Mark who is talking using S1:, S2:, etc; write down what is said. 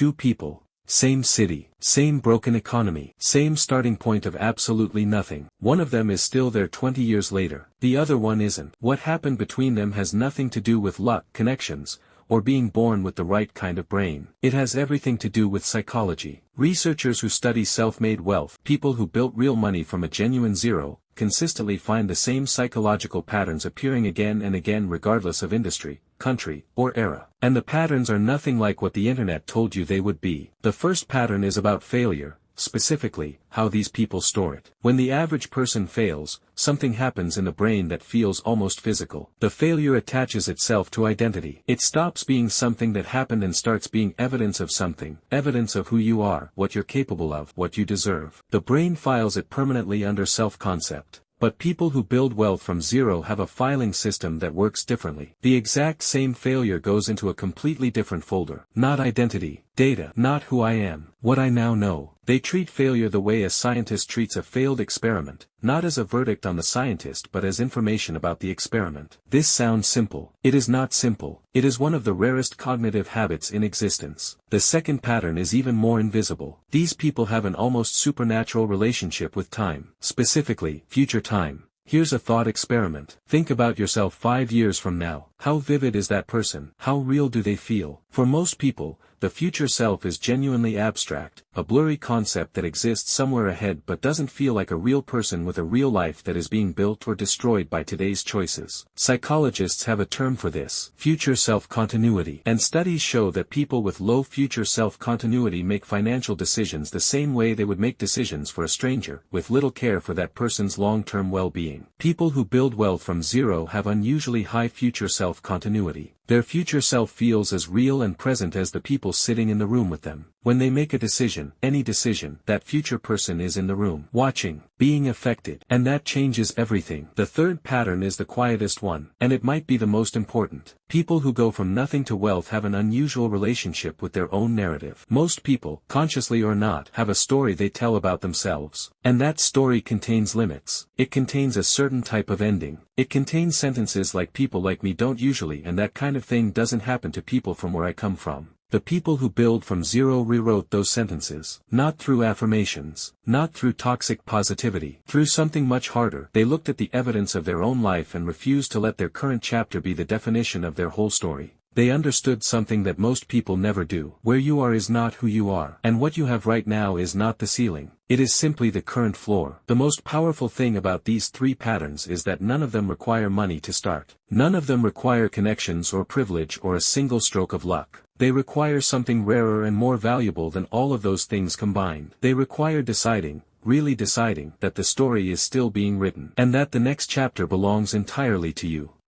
S1: Two people, same city, same broken economy, same starting point of absolutely nothing. One of them is still there 20 years later. The other one isn't. What happened between them has nothing to do with luck, connections, or being born with the right kind of brain. It has everything to do with psychology. Researchers who study self-made wealth, people who built real money from a genuine zero, consistently find the same psychological patterns appearing again and again regardless of industry, country, or era. And the patterns are nothing like what the internet told you they would be. The first pattern is about failure, specifically, how these people store it. When the average person fails, something happens in the brain that feels almost physical. The failure attaches itself to identity. It stops being something that happened and starts being evidence of something, evidence of who you are, what you're capable of, what you deserve. The brain files it permanently under self-concept. But people who build wealth from zero have a filing system that works differently. The exact same failure goes into a completely different folder. Not identity, data, not who I am, what I now know. They treat failure the way a scientist treats a failed experiment, not as a verdict on the scientist but as information about the experiment. This sounds simple. It is not simple. It is one of the rarest cognitive habits in existence. The second pattern is even more invisible. These people have an almost supernatural relationship with time, specifically, future time. Here's a thought experiment. Think about yourself 5 years from now. How vivid is that person? How real do they feel? For most people, the future self is genuinely abstract, a blurry concept that exists somewhere ahead but doesn't feel like a real person with a real life that is being built or destroyed by today's choices. Psychologists have a term for this: future self-continuity. And studies show that people with low future self-continuity make financial decisions the same way they would make decisions for a stranger, with little care for that person's long-term well-being. People who build wealth from zero have unusually high future self-continuity. Their future self feels as real and present as the people sitting in the room with them. When they make a decision, any decision, that future person is in the room, watching, being affected, and that changes everything. The third pattern is the quietest one, and it might be the most important. People who go from nothing to wealth have an unusual relationship with their own narrative. Most people, consciously or not, have a story they tell about themselves. And that story contains limits. It contains a certain type of ending. It contains sentences like "people like me don't usually," and that kind of thing doesn't happen to people from where I come from. The people who build from zero rewrote those sentences, not through affirmations, not through toxic positivity, through something much harder. They looked at the evidence of their own life and refused to let their current chapter be the definition of their whole story. They understood something that most people never do. Where you are is not who you are, and what you have right now is not the ceiling. It is simply the current floor. The most powerful thing about these three patterns is that none of them require money to start. None of them require connections or privilege or a single stroke of luck. They require something rarer and more valuable than all of those things combined. They require deciding, really deciding, that the story is still being written, and that the next chapter belongs entirely to you.